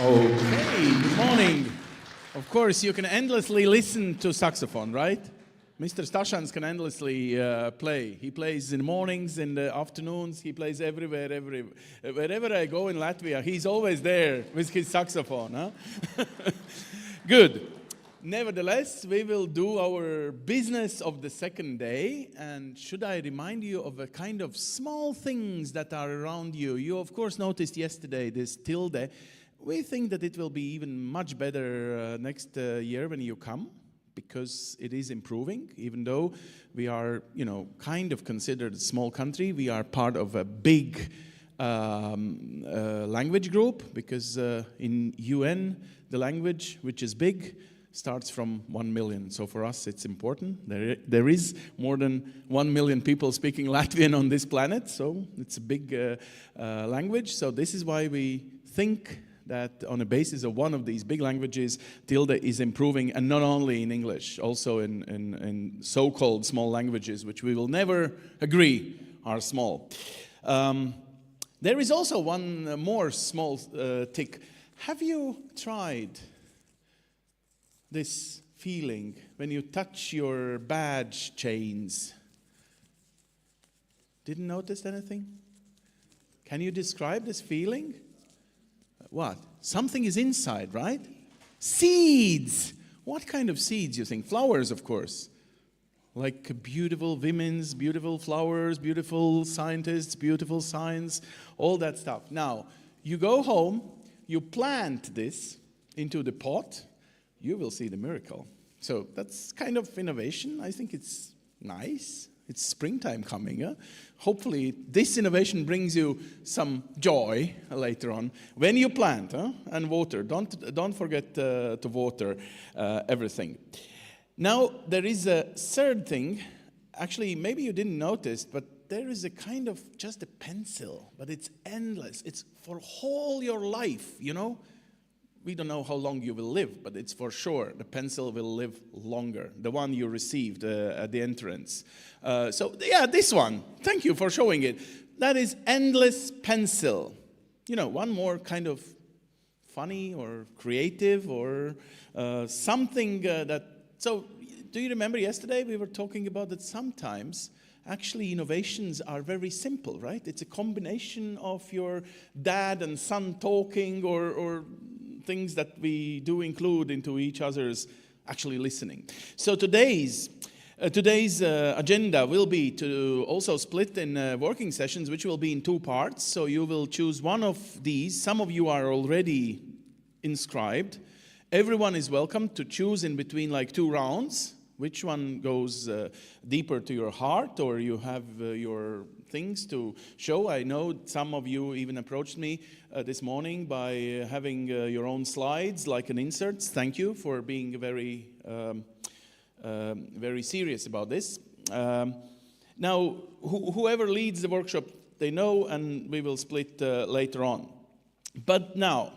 Okay, good morning. Of course, you can endlessly listen to saxophone, right? Mr. Stashans can endlessly play. He plays in the mornings, in the afternoons. He plays everywhere, wherever I go in Latvia, he's always there with his saxophone. Huh? Good. Nevertheless, we will do our business of the second day. And should I remind you of a kind of small things that are around you? You, of course, noticed yesterday this tilde. We think that it will be even much better next year when you come, because it is improving. Even though we are, kind of considered a small country, we are part of a big language group, because in UN, the language, which is big, starts from 1 million. So for us, it's important. There is more than 1 million people speaking Latvian on this planet, so it's a big language. So this is why we think that on the basis of one of these big languages, tilde is improving, and not only in English, also in so-called small languages, which we will never agree are small. There is also one more small tick. Have you tried this feeling when you touch your badge chains? Didn't notice anything? Can you describe this feeling? What? Something is inside, right? Seeds! What kind of seeds, you think? Flowers, of course. Like beautiful women's, beautiful flowers, beautiful scientists, beautiful science, all that stuff. Now, you go home, you plant this into the pot, you will see the miracle. So that's kind of innovation. I think it's nice. It's springtime coming. Huh? Hopefully, this innovation brings you some joy later on when you plant and water. Don't forget to water everything. Now, there is a third thing. Actually, maybe you didn't notice, but there is a kind of just a pencil, but it's endless. It's for whole your life, We don't know how long you will live, but it's for sure the pencil will live longer. The one you received at the entrance. This one. Thank you for showing it. That is endless pencil. One more kind of funny or creative or something that... So, do you remember yesterday we were talking about that sometimes actually innovations are very simple, right? It's a combination of your dad and son talking or things that we do include into each other's actually listening. So today's agenda will be to also split in working sessions, which will be in two parts. So you will choose one of these. Some of you are already inscribed. Everyone is welcome to choose in between like 2 rounds. Which one goes deeper to your heart, or you have your things to show? I know some of you even approached me this morning by having your own slides, like an inserts. Thank you for being very, very serious about this. Now, whoever leads the workshop, they know, and we will split later on. But now,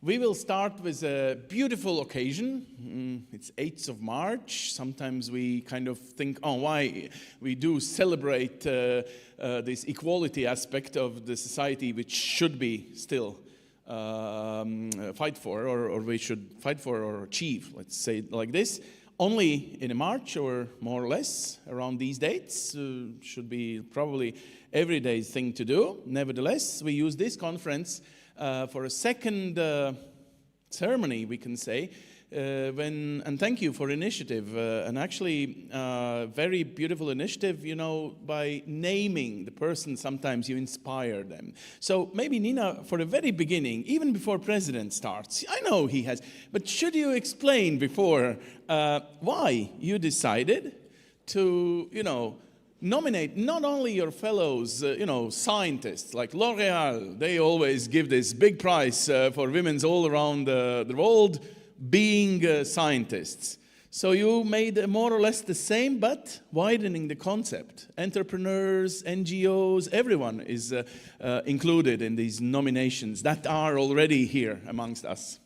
we will start with a beautiful occasion. It's 8th of March. Sometimes we kind of think, why we do celebrate this equality aspect of the society, which should be still fight for, or we should fight for or achieve, let's say it like this. Only in March, or more or less around these dates, should be probably everyday's thing to do. Nevertheless, we use this conference for a second ceremony, we can say, and thank you for initiative, and actually very beautiful initiative, by naming the person, sometimes you inspire them. So maybe Nina, for the very beginning, even before President starts, I know he has, but should you explain before why you decided to, nominate not only your fellows, scientists, like L'Oreal, they always give this big prize for women all around the world being scientists. So you made more or less the same, but widening the concept. Entrepreneurs, NGOs, everyone is included in these nominations that are already here amongst us.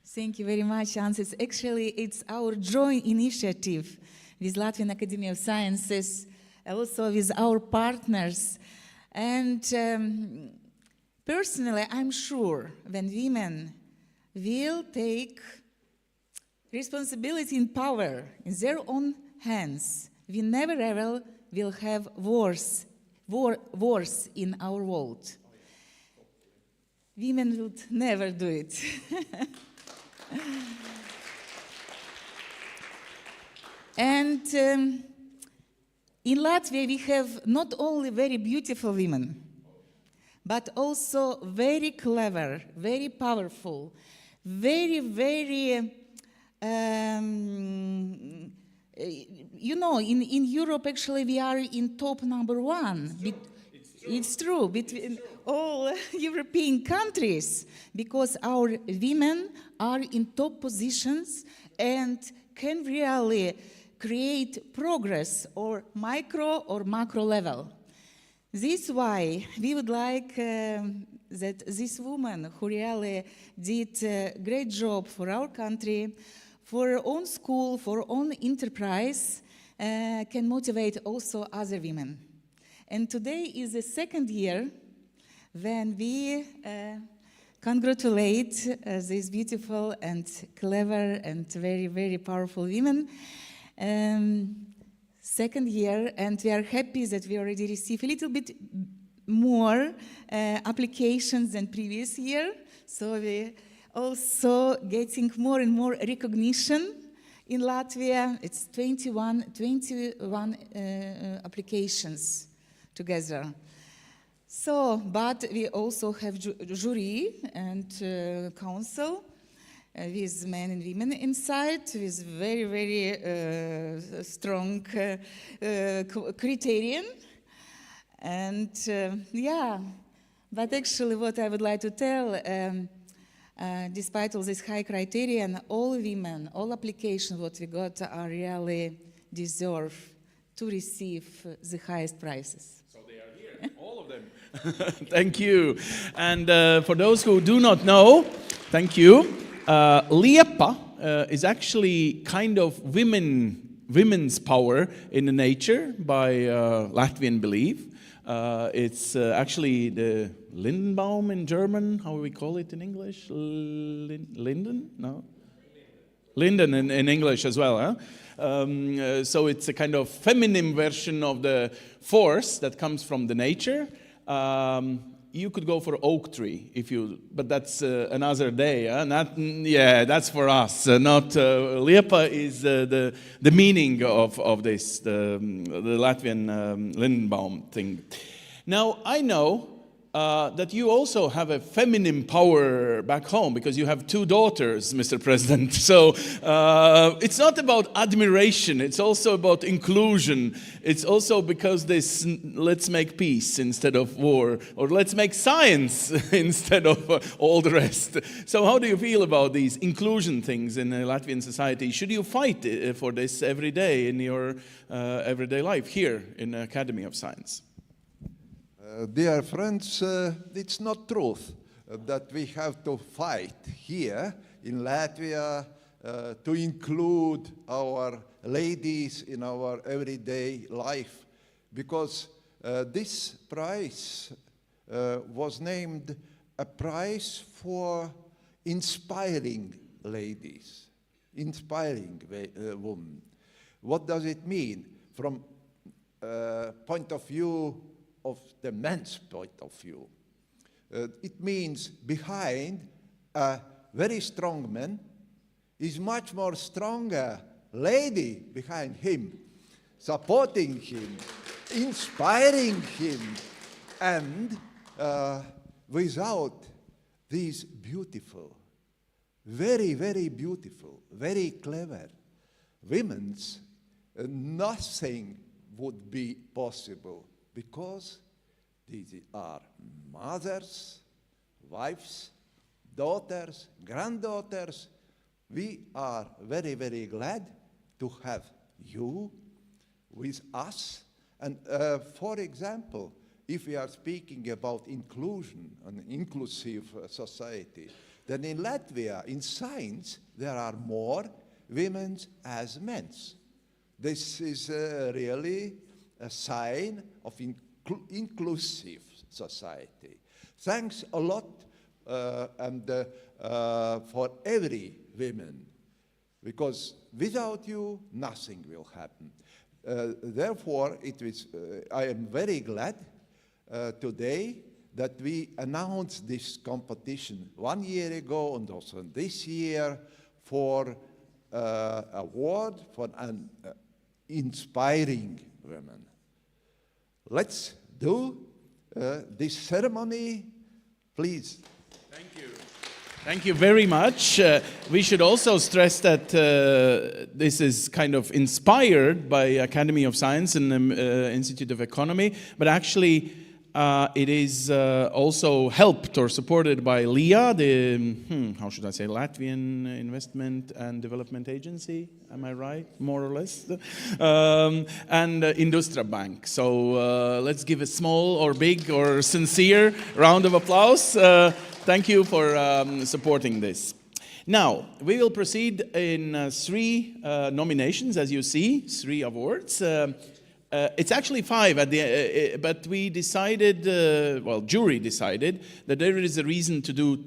Thank you very much, Hans. It's our joint initiative with Latvian Academy of Sciences, also with our partners. And personally, I'm sure when women will take responsibility and power in their own hands, we never ever will have wars in our world. Women would never do it. And in Latvia, we have not only very beautiful women, but also very clever, very powerful, very, very, you know, in Europe, actually, we are in top number one. It's true, between all European countries, because our women are in top positions and can really create progress or micro or macro level. This is why we would like that this woman who really did a great job for our country, for her own school, for her own enterprise, can motivate also other women. And today is the second year when we congratulate these beautiful and clever and very, very powerful women. Second year, and we are happy that we already received a little bit more applications than previous year. So we also getting more and more recognition in Latvia. It's 21 applications together. So, but we also have jury and council with men and women inside, with very, very strong criterion. And yeah, but actually what I would like to tell, despite all this high criterion, all women, all applications what we got are really deserve to receive the highest prizes. So they are here, all of them. Thank you. And for those who do not know, thank you. Liepa is actually kind of women's power in the nature by Latvian belief. It's actually the Lindenbaum in German. How do we call it in English? Linden? No? Linden in English as well. Huh? So it's a kind of feminine version of the force that comes from the nature. You could go for oak tree if you, but that's another day. Yeah, that's for us. Not Liepa is the meaning of this, the Latvian Lindenbaum thing. Now I know that you also have a feminine power back home because you have 2 daughters, Mr. President. So it's not about admiration, it's also about inclusion. It's also because this, let's make peace instead of war, or let's make science instead of all the rest. So how do you feel about these inclusion things in Latvian society? Should you fight for this every day in your everyday life here in the Academy of Science? Dear friends, it's not truth that we have to fight here in Latvia to include our ladies in our everyday life, because this prize was named a prize for inspiring ladies, inspiring women. What does it mean from point of view of the men's point of view? It means behind a very strong man is much more stronger lady behind him, supporting him, inspiring him, and without these beautiful, very, very beautiful, very clever women's, nothing would be possible. Because these are mothers, wives, daughters, granddaughters. We are very, very glad to have you with us. And for example, if we are speaking about inclusion, an inclusive society, then in Latvia, in science, there are more women as men. This is really a sign of inclusive society. Thanks a lot and for every woman, because without you, nothing will happen. Therefore, I am very glad today that we announced this competition 1 year ago and also this year for award for an inspiring women. Let's do this ceremony, please. Thank you. Thank you very much. We should also stress that this is kind of inspired by Academy of Science and Institute of Economy, but actually it is also helped or supported by LIA, the, how should I say, Latvian Investment and Development Agency, am I right, more or less? And Industra Bank. So let's give a small or big or sincere round of applause. Thank you for supporting this. Now, we will proceed in 3 nominations, as you see, 3 awards. It's actually 5, but we decided, jury decided, that there is a reason to do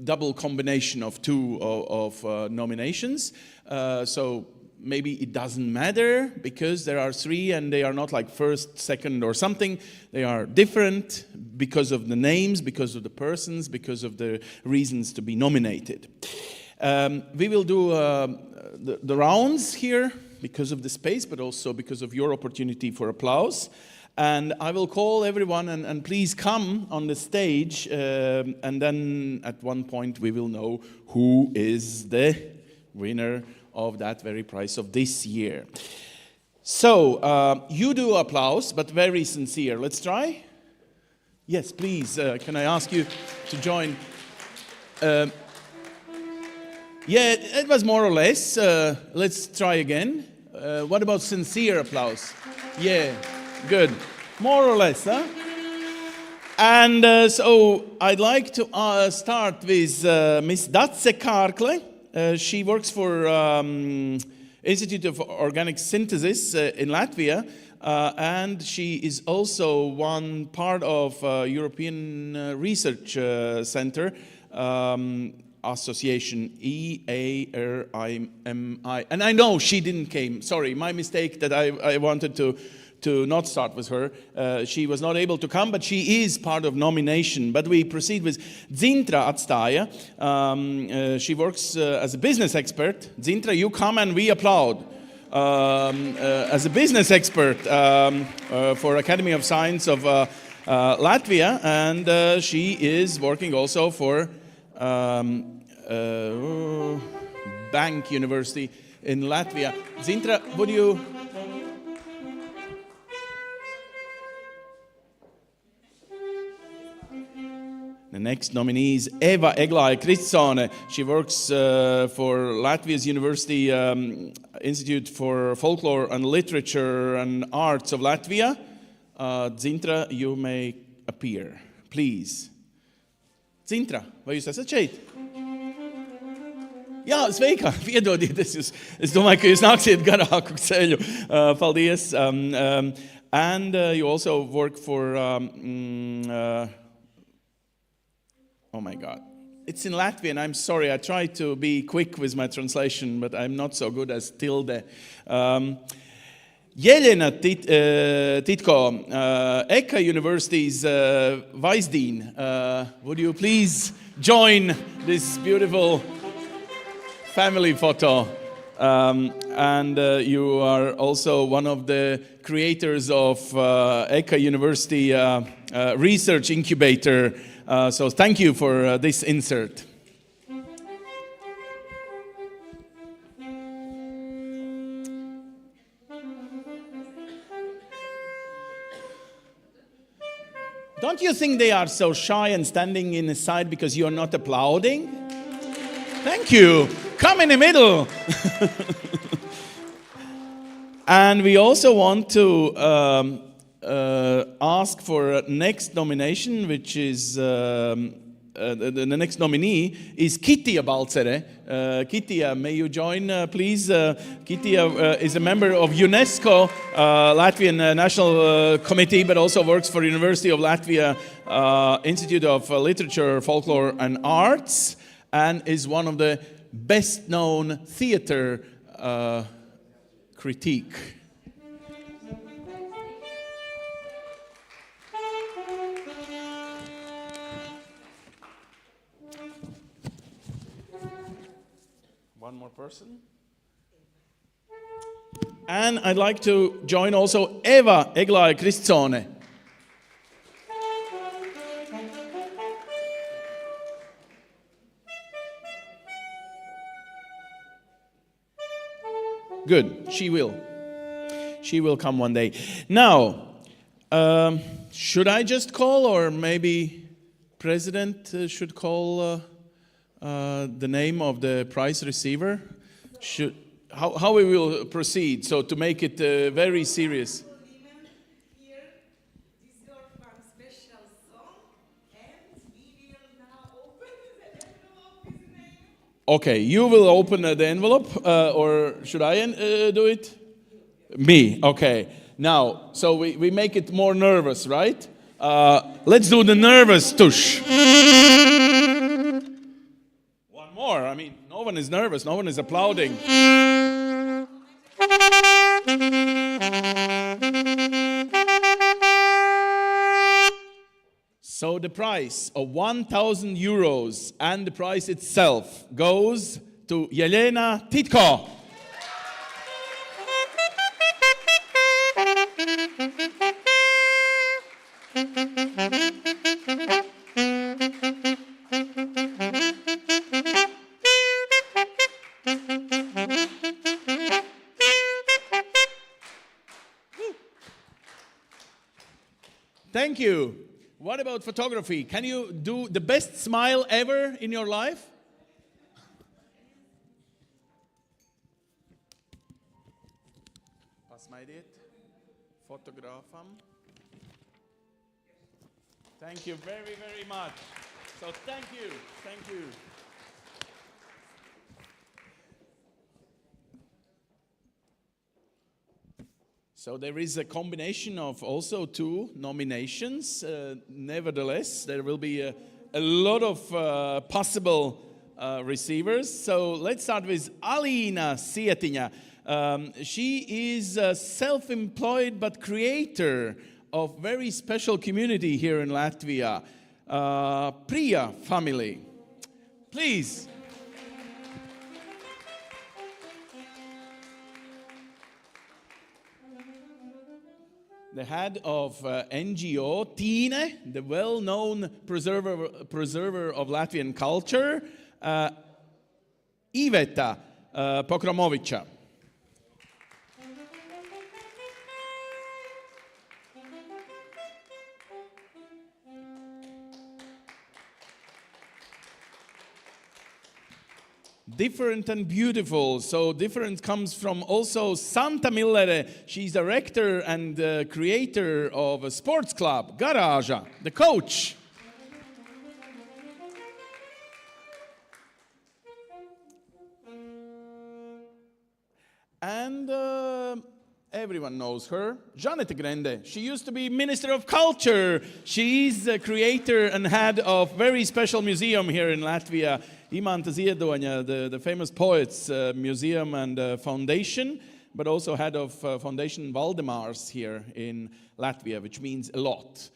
double combination of 2 nominations. So maybe it doesn't matter because there are 3 and they are not like first, second or something. They are different because of the names, because of the persons, because of the reasons to be nominated. We will do the rounds here because of the space, but also because of your opportunity for applause. And I will call everyone and please come on the stage, and then at one point we will know who is the winner of that very prize of this year. So, you do applause, but very sincere. Let's try? Yes, please, can I ask you to join? Yeah, it was more or less. Let's try again. What about sincere applause? Yeah, good. More or less, huh? And so I'd like to start with Miss Dace Kārkle. She works for Institute of Organic Synthesis in Latvia, and she is also one part of European Research Center Association, EARIMI. And I know she didn't came. Sorry, my mistake that I wanted to not start with her. She was not able to come, but she is part of nomination. But we proceed with Dzintra Atstāja. She works as a business expert. Dzintra, you come and we applaud. As a business expert for Academy of Science of Latvia, and she is working also for Bank University in Latvia. Dzintra, would you... The next nominee is Eva Eglāja Kristsone. She works for Latvia's University Institute for Folklore and Literature and Arts of Latvia. Dzintra, you may appear, please. Dzintra, vai jūs esat šeit? Jā, sveika, piedodiet, es domāju, ka jūs nāksiet garāku ceļu. Paldies. And you also work for... oh my God. It's in Latvian, I'm sorry. I tried to be quick with my translation, but I'm not so good as tilde. Jelena Titko, Eka University's Vice Dean. Would you please join this beautiful family photo? And you are also one of the creators of Eka University Research Incubator. So thank you for this insert. Don't you think they are so shy and standing in the side because you're not applauding? Thank you. Come in the middle. And we also want to ask for next nomination, which is the next nominee is Kitija Balcere. Kitija, may you join, please? Kitija is a member of UNESCO, Latvian National Committee, but also works for University of Latvia Institute of Literature, Folklore and Arts, and is one of the best-known theater critique. One more person. And I'd like to join also Eva Eglae Kristsone. Good, she will. She will come one day. Now, should I just call, or maybe President should call the name of the prize receiver? How we will proceed, so to make it very serious? Okay, you will open the envelope, or should I do it? Me, okay. Now, so we make it more nervous, right? Let's do the nervous tush. One more, I mean, no one is nervous, no one is applauding. So the prize of 1,000 euros and the prize itself goes to Jelena Titko. Thank you. What about photography? Can you do the best smile ever in your life? Pasmaidiet. Fotografam. Thank you very, very much. So thank you. Thank you. So there is a combination of also two nominations. Nevertheless, there will be a lot of possible receivers. So let's start with Alina Sietiņa. She is a self-employed but creator of very special community here in Latvia, Priya family. Please. The head of NGO, Tine, the well-known preserver of Latvian culture, Iveta Pokromovića. Different and beautiful. So different comes from also Santa Millere. She's director and creator of a sports club, Garāža, the coach. And everyone knows her, Žanete Grende. She used to be Minister of Culture. She's the creator and head of very special museum here in Latvia, Imanta Ziedoņa, the famous poets museum and foundation, but also head of Foundation Valdemars here in Latvia, which means a lot.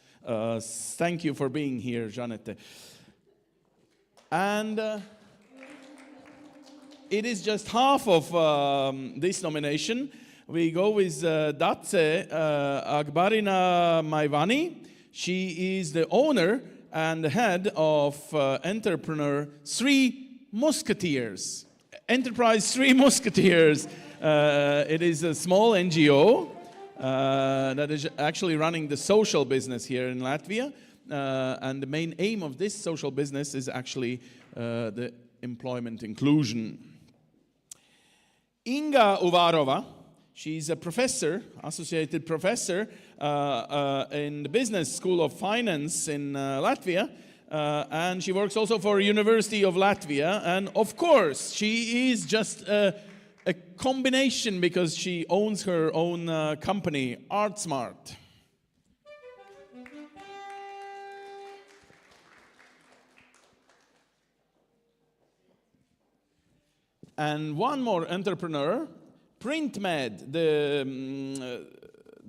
Thank you for being here, Žanete. And it is just half of this nomination. We go with Dace Agbarina Maivani. She is the owner and the head of entrepreneur Three Musketeers. Enterprise Three Musketeers. It is a small NGO that is actually running the social business here in Latvia. And the main aim of this social business is actually the employment inclusion. Inga Uvarova. She's a professor, associated professor in the Business School of Finance in Latvia. and she works also for University of Latvia. And of course, she is just a combination because she owns her own company, ArtSmart. And one more entrepreneur, PrintMed, the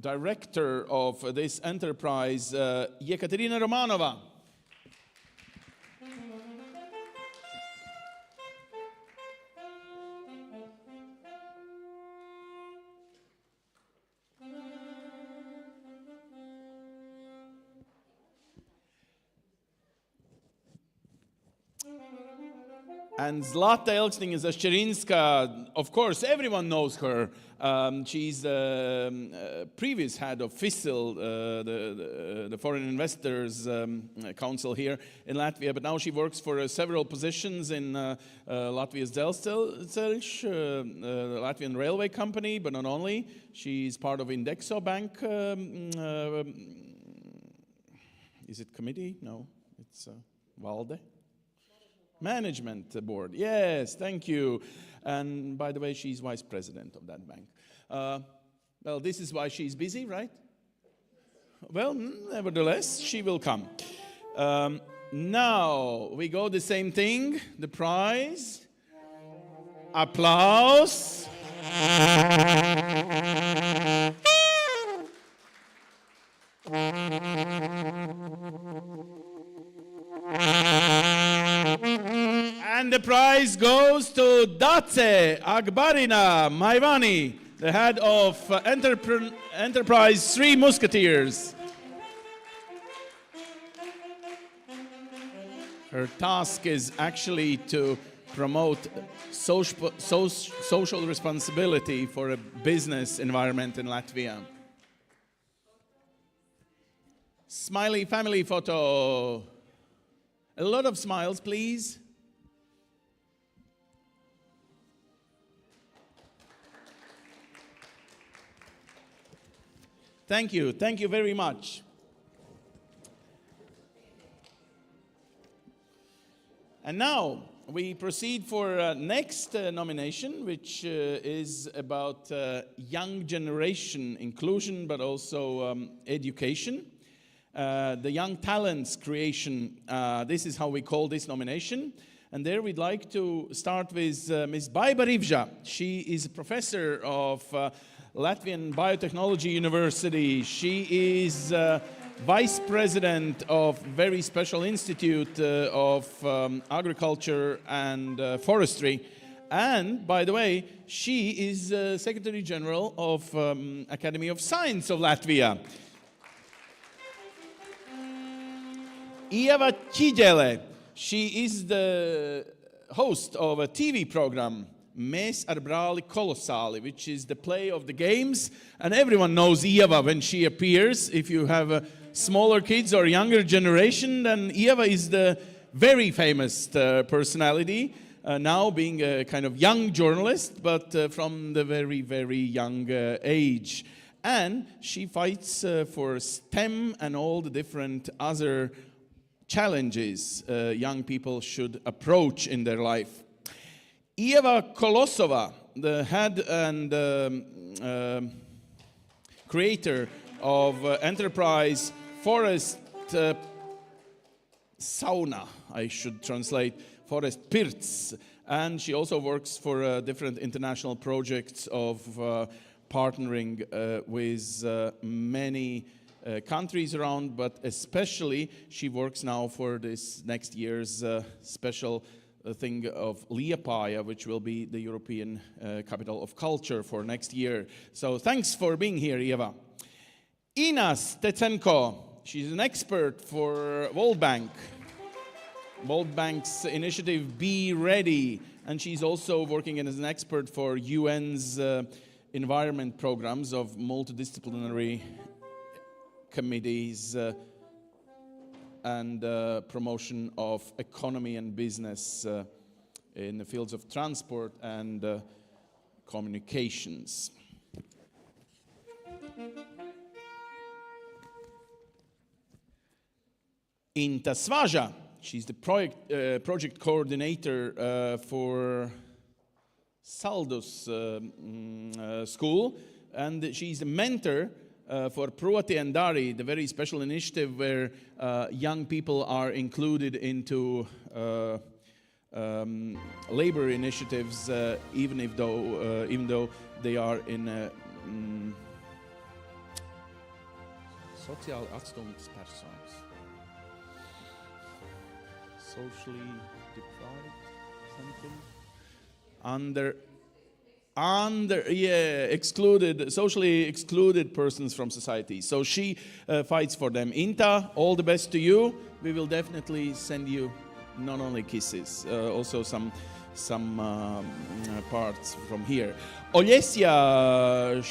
director of this enterprise, Ekaterina Romanova. And Zlata Elksniņa-Zaščerinska, of course, everyone knows her. She's the previous head of FISIL, the Foreign Investors Council here in Latvia, but now she works for several positions in Latvia's Dzelzceļš, the Latvian Railway Company, but not only. She's part of Indexo Bank. Is it committee? No, it's Valde. Management board, yes, thank you. And by the way, she's vice president of that bank. Well, this is why she's busy, right? Well, nevertheless, she will come. Now, we go the same thing, the prize. Applause. And the prize goes to Dace Akbarina Maivani, the head of Enterprise Three Musketeers. Her task is actually to promote social responsibility for a business environment in Latvia. Smiley family photo. A lot of smiles, please. Thank you very much. And now we proceed for next nomination, which is about young generation inclusion, but also education. The Young Talents Creation, this is how we call this nomination. And there we'd like to start with Ms. Baiba Rivža. She is a professor of Latvian Biotechnology University. She is vice president of very special institute of agriculture and forestry. And by the way, she is Secretary General of Academy of Science of Latvia. Ieva Ķiģele, she is the host of a TV program, Mēs ar brāli kolosāli, which is the play of the games. And everyone knows Ieva when she appears. If you have smaller kids or younger generation, then Ieva is the very famous personality, now being a kind of young journalist, but from the very, very young age. And she fights for STEM and all the different other challenges young people should approach in their life. Ieva Kolosova, the head and creator of enterprise Forest Sauna, I should translate, Forest Pirts, and she also works for different international projects of partnering with many countries around, but especially she works now for this next year's special thing of Liepāja, which will be the European capital of culture for next year. So thanks for being here, Ieva. Ina Stetsenko, she's an expert for World Bank. World Bank's initiative Be Ready, and she's also working as an expert for UN's environment programs of multidisciplinary committees and promotion of economy and business in the fields of transport and communications. Inta Svaja, She's the project coordinator for Saldus school, and she's a mentor for Proti and Dari, the very special initiative where young people are included into labor initiatives, even though they are in sociāli atstumtas personas, socially deprived, something excluded, socially excluded persons from society. So she fights for them. Inta, all the best to you. We will definitely send you not only kisses, also some parts from here. Olesya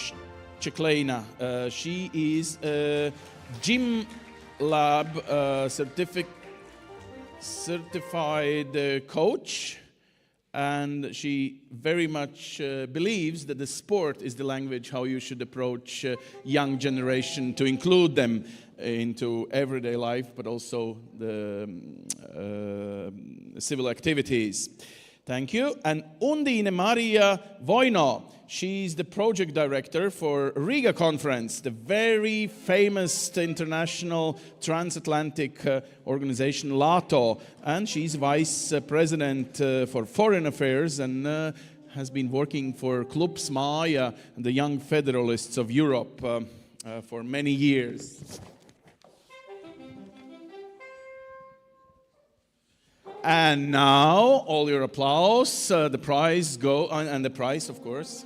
Chekleina, she is a gym lab certified coach, and she very much believes that the sport is the language how you should approach young generation to include them into everyday life, but also the civil activities. Thank you. And Undine Maria Vojno, she's the project director for Riga Conference, the very famous international transatlantic organization LATO, and she's vice president for foreign affairs and has been working for Klub Smaja, the Young Federalists of Europe, for many years. And now, all your applause, the prize go, and the prize, of course.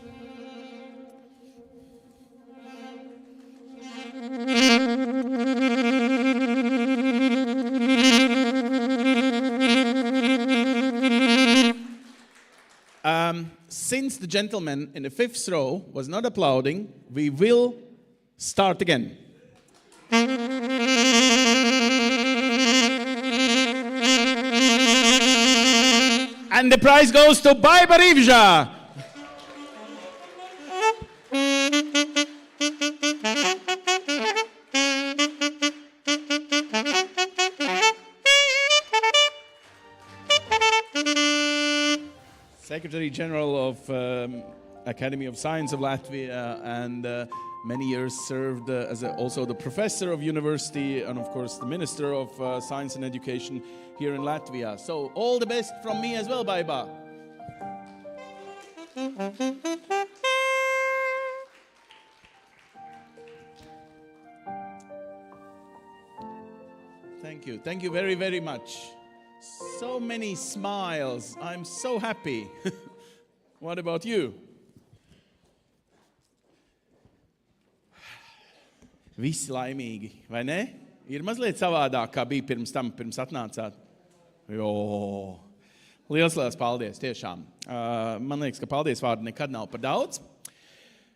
Since the gentleman in the fifth row was not applauding, we will start again. And the prize goes to Baiba Rivja. Secretary General of Academy of Science of Latvia, and many years served as also the professor of university and of course the Minister of Science and Education here in Latvia. So all the best from me as well, Baiba. Thank you very, very much. So many smiles, I'm so happy. What about you? Visi laimīgi, vai ne? Ir mazliet savādāk, kā bija pirms atnācāt. Jo, liels paldies, tiešām. Man liekas, ka paldies vārdu nekad nav par daudz.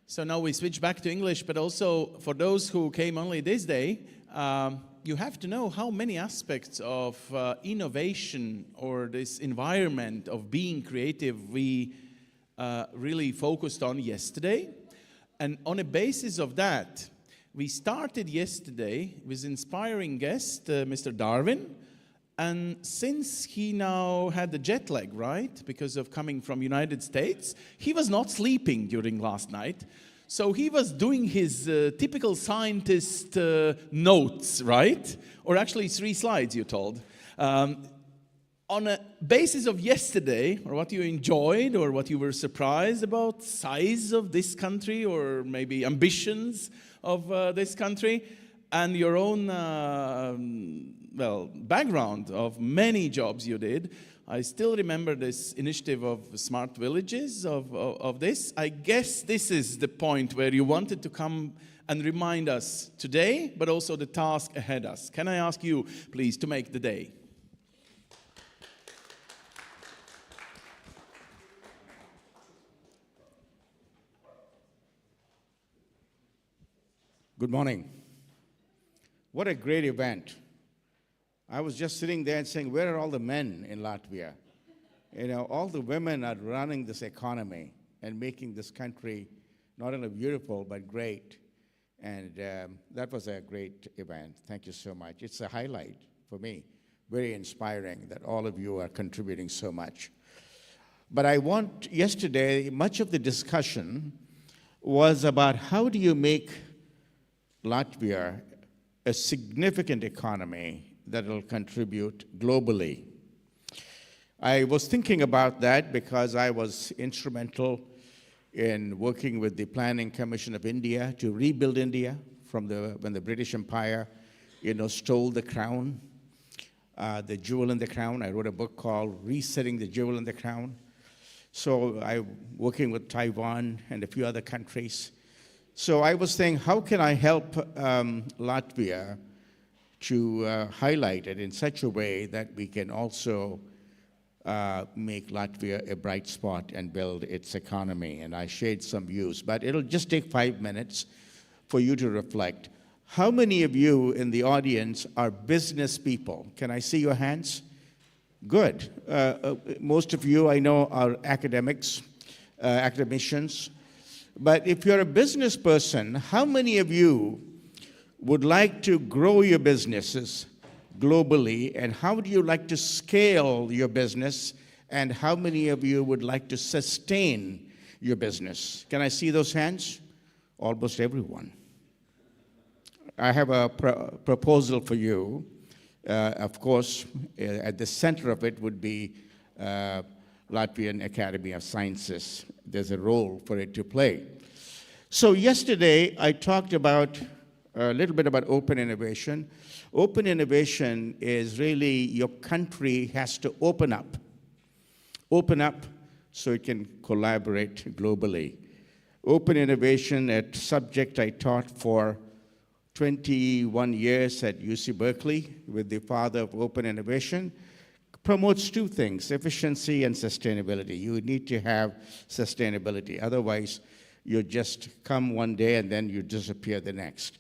So now we switch back to English, but also for those who came only this day, you have to know how many aspects of innovation or this environment of being creative we really focused on yesterday. And on a basis of that, we started yesterday with inspiring guest, Mr. Darwin, and since he now had the jet lag, right, because of coming from United States, he was not sleeping during last night. So he was doing his typical scientist notes, right? Or actually 3 slides, you told. On a basis of yesterday, or what you enjoyed, or what you were surprised about, size of this country, or maybe ambitions of this country, and your own, background of many jobs you did, I still remember this initiative of smart villages, of this. I guess this is the point where you wanted to come and remind us today, but also the task ahead of us. Can I ask you, please, to make the day? Good morning. What a great event. I was just sitting there and saying, where are all the men in Latvia? You know, all the women are running this economy and making this country not only beautiful, but great. And that was a great event. Thank you so much. It's a highlight for me very inspiring that all of you are contributing so much. But yesterday, much of the discussion was about how do you make Latvia a significant economy that will contribute globally. I was thinking about that because I was instrumental in working with the Planning Commission of India to rebuild India from when the British Empire, stole the crown, the jewel in the crown. I wrote a book called Resetting the Jewel in the Crown. So I'm working with Taiwan and a few other countries. So I was saying, how can I help Latvia to highlight it in such a way that we can also make Latvia a bright spot and build its economy? And I shared some views, but it'll just take 5 minutes for you to reflect. How many of you in the audience are business people? Can I see your hands? Good. Most of you I know are academics, academicians. But if you're a business person, how many of you would like to grow your businesses globally, and how would you like to scale your business, and how many of you would like to sustain your business? Can I see those hands? Almost everyone. I have a proposal for you. Of course, at the center of it would be Latvian Academy of Sciences. There's a role for it to play. So yesterday, I talked about a little bit about open innovation. Open innovation is really your country has to open up so it can collaborate globally. Open innovation, a subject I taught for 21 years at UC Berkeley with the father of open innovation, promotes two things, efficiency and sustainability. You need to have sustainability. Otherwise, you just come one day and then you disappear the next.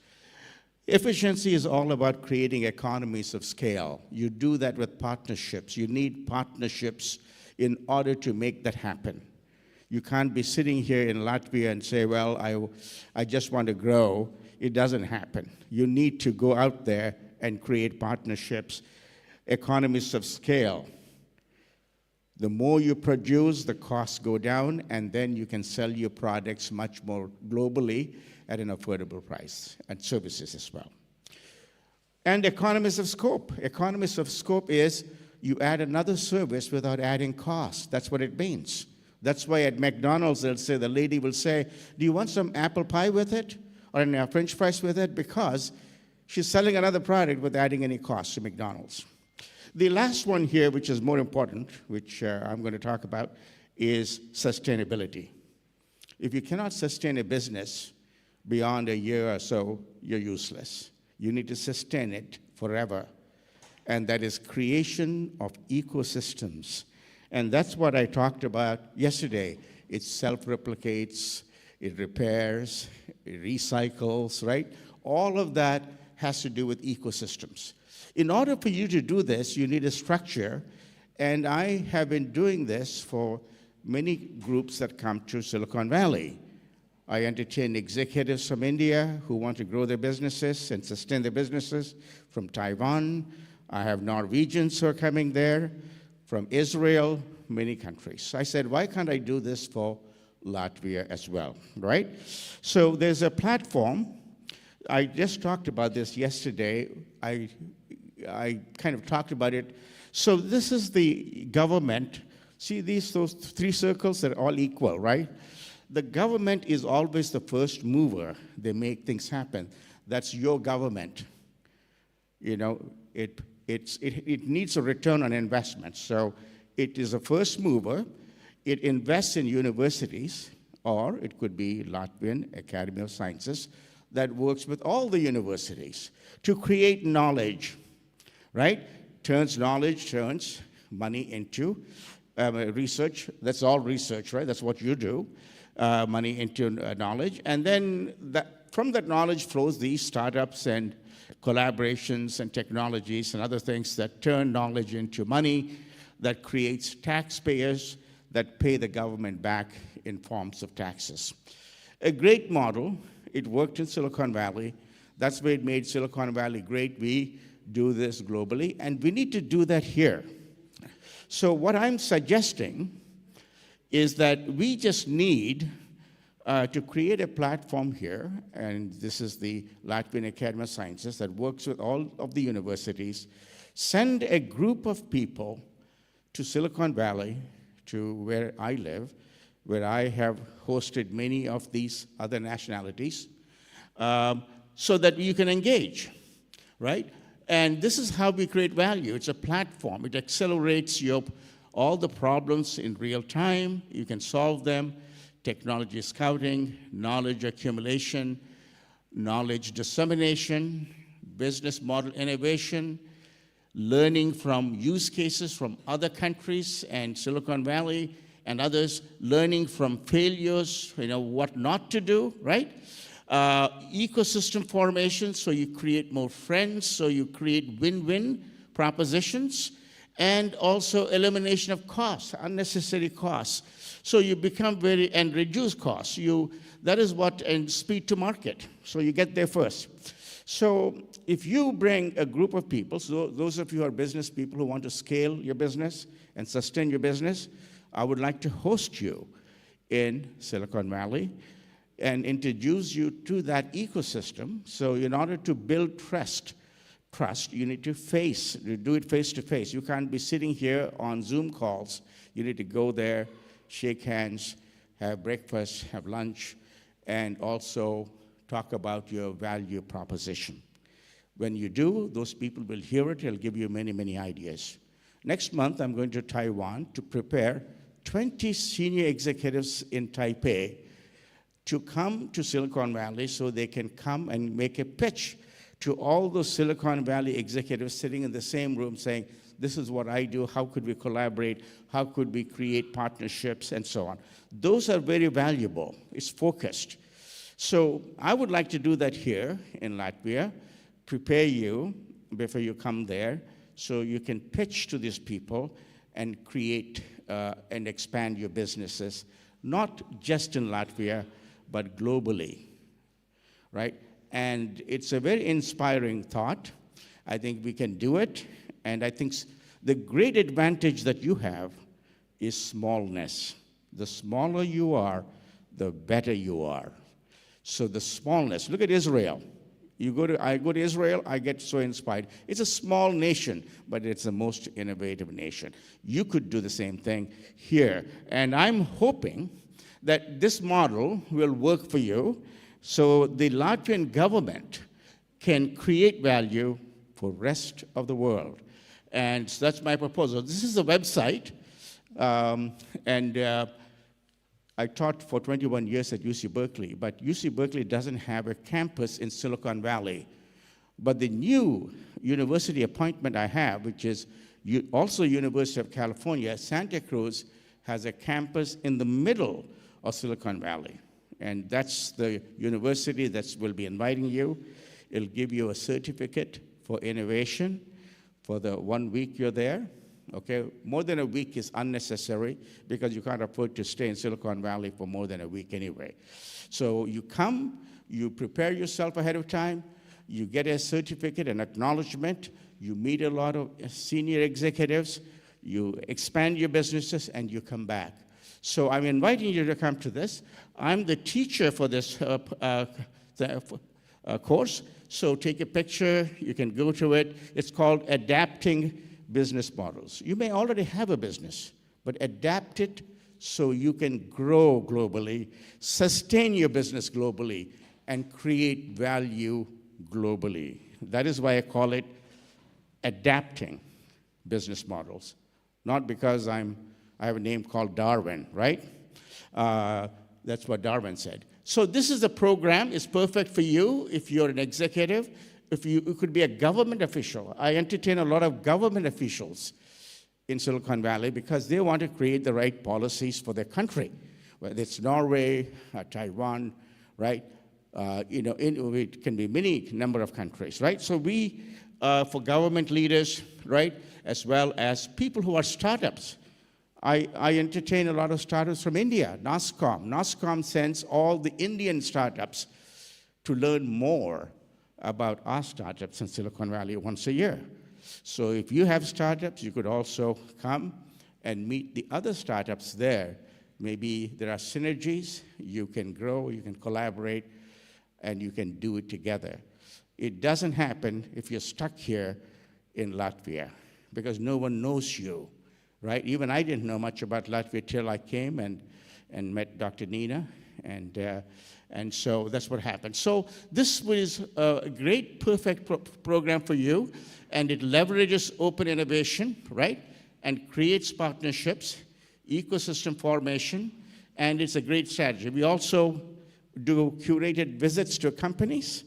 Efficiency is all about creating economies of scale. You do that with partnerships. You need partnerships in order to make that happen. You can't be sitting here in Latvia and say, well, I just want to grow. It doesn't happen. You need to go out there and create partnerships, economies of scale. The more you produce, the costs go down, and then you can sell your products much more globally at an affordable price, and services as well. And economies of scope. Economies of scope is you add another service without adding cost. That's what it means. That's why at McDonald's, the lady will say, do you want some apple pie with it? Or French fries with it? Because she's selling another product without adding any cost to McDonald's. The last one here, which is more important, which I'm going to talk about, is sustainability. If you cannot sustain a business beyond a year or so, you're useless. You need to sustain it forever. And that is creation of ecosystems. And that's what I talked about yesterday. It self-replicates, it repairs, it recycles, right? All of that has to do with ecosystems. In order for you to do this, you need a structure, and I have been doing this for many groups that come to Silicon Valley. I entertain executives from India who want to grow their businesses and sustain their businesses, from Taiwan. I have Norwegians who are coming there, from Israel, many countries. I said, why can't I do this for Latvia as well, right? So there's a platform. I just talked about this yesterday. I kind of talked about it. So this is the government. See those three circles? They're all equal, right? The government is always the first mover. They make things happen. That's your government. It needs a return on investment. So it is a first mover. It invests in universities, or it could be Latvian Academy of Sciences that works with all the universities to create knowledge, right? Turns money into research. That's all research, right? That's what you do, money into knowledge. And then from that knowledge flows these startups and collaborations and technologies and other things that turn knowledge into money, that creates taxpayers that pay the government back in forms of taxes. A great model. It worked in Silicon Valley. That's what made Silicon Valley great. We do this globally, and we need to do that here. So what I'm suggesting is that we just need to create a platform here, and this is the Latvian Academy of Sciences that works with all of the universities, send a group of people to Silicon Valley, to where I live, where I have hosted many of these other nationalities, so that you can engage, right? And this is how we create value. It's a platform. It accelerates all the problems in real time. You can solve them. Technology scouting, knowledge accumulation, knowledge dissemination, business model innovation, learning from use cases from other countries and Silicon Valley and others, learning from failures, what not to do, right? Ecosystem formation, so you create more friends, so you create win-win propositions, and also elimination of costs, unnecessary costs. So you become and reduce costs. That is what, and speed to market. So you get there first. So if you bring a group of people, so those of you who are business people who want to scale your business and sustain your business, I would like to host you in Silicon Valley and introduce you to that ecosystem. So in order to build trust, you need to do it face to face. You can't be sitting here on Zoom calls. You need to go there, shake hands, have breakfast, have lunch, and also talk about your value proposition. When you do, those people will hear it. It'll give you many, many ideas. Next month, I'm going to Taiwan to prepare 20 senior executives in Taipei to come to Silicon Valley so they can come and make a pitch to all those Silicon Valley executives sitting in the same room saying, this is what I do, how could we collaborate, how could we create partnerships, and so on. Those are very valuable. It's focused. So I would like to do that here in Latvia, prepare you before you come there so you can pitch to these people and create and expand your businesses, not just in Latvia, but globally, right? And it's a very inspiring thought. I think we can do it. And I think the great advantage that you have is smallness. The smaller you are, the better you are. So the smallness, look at Israel. I go to Israel, I get so inspired. It's a small nation, but it's the most innovative nation. You could do the same thing here. And I'm hoping that this model will work for you so the Latvian government can create value for the rest of the world. And so that's my proposal. This is a website, I taught for 21 years at UC Berkeley, but UC Berkeley doesn't have a campus in Silicon Valley. But the new university appointment I have, which is also University of California, Santa Cruz, has a campus in the middle of Silicon Valley. And that's the university that will be inviting you. It'll give you a certificate for innovation for the 1 week you're there. Okay, more than a week is unnecessary because you can't afford to stay in Silicon Valley for more than a week anyway. So you come, you prepare yourself ahead of time, you get a certificate, an acknowledgement, you meet a lot of senior executives, you expand your businesses, and you come back. So I'm inviting you to come to this. I'm the teacher for this course, so take a picture, you can go to it. It's called Adapting Business Models. You may already have a business, but adapt it so you can grow globally, sustain your business globally, and create value globally. That is why I call it adapting business models. Not because I have a name called Darwin, right? That's what Darwin said. So this is a program. It's perfect for you if you're an executive. If you could be a government official. I entertain a lot of government officials in Silicon Valley because they want to create the right policies for their country, whether it's Norway, Taiwan, right? It can be many number of countries, right? So we, for government leaders, right, as well as people who are startups. I entertain a lot of startups from India, NASCOM. NASCOM sends all the Indian startups to learn more about our startups in Silicon Valley once a year. So if you have startups, you could also come and meet the other startups there. Maybe there are synergies, you can grow, you can collaborate, and you can do it together. It doesn't happen if you're stuck here in Latvia, because no one knows you, right? Even I didn't know much about Latvia till I came and met Dr. Nina, and so that's what happened. So this was a great, perfect program for you, and it leverages open innovation, right? And creates partnerships, ecosystem formation, and it's a great strategy. We also do curated visits to companies,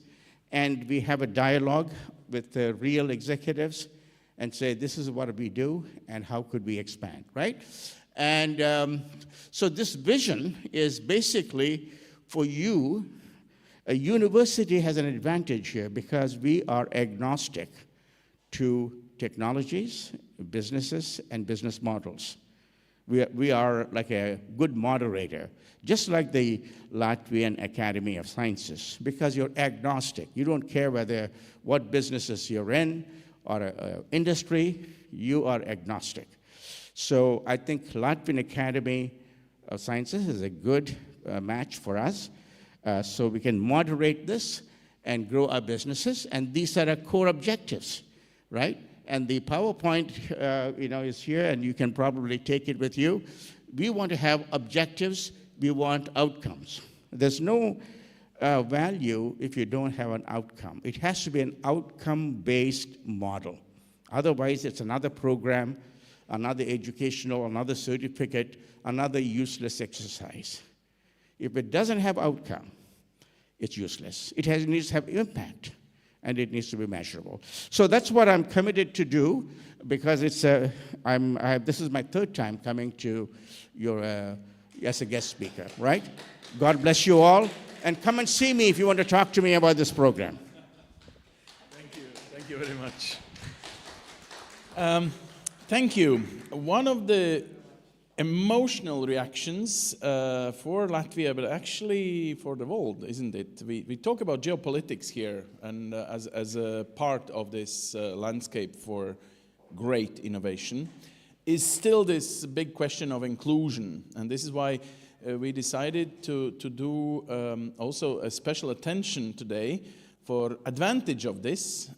and we have a dialogue with the real executives and say, this is what we do, and how could we expand, right? And so this vision is basically for you. A university has an advantage here because we are agnostic to technologies, businesses, and business models. We are like a good moderator, just like the Latvian Academy of Sciences, because you're agnostic. You don't care what businesses you're in or industry, you are agnostic. So I think Latvian Academy of Sciences is a good match for us, so we can moderate this and grow our businesses, and these are our core objectives, right? And the PowerPoint is here, and you can probably take it with you. We want to have objectives, we want outcomes. There's no value if you don't have an outcome. It has to be an outcome-based model. Otherwise, it's another program, another educational, another certificate, another useless exercise. If it doesn't have outcome, it's useless. It needs to have impact, and it needs to be measurable. So that's what I'm committed to do, because this is my third time coming to your as a guest speaker, right? God bless you all, and come and see me if you want to talk to me about this program. Thank you very much. Thank you. One of the emotional reactions for Latvia, but actually for the world, isn't it? We talk about geopolitics here, and as a part of this landscape for great innovation, is still this big question of inclusion. And this is why we decided to do also a special attention today for advantage of this,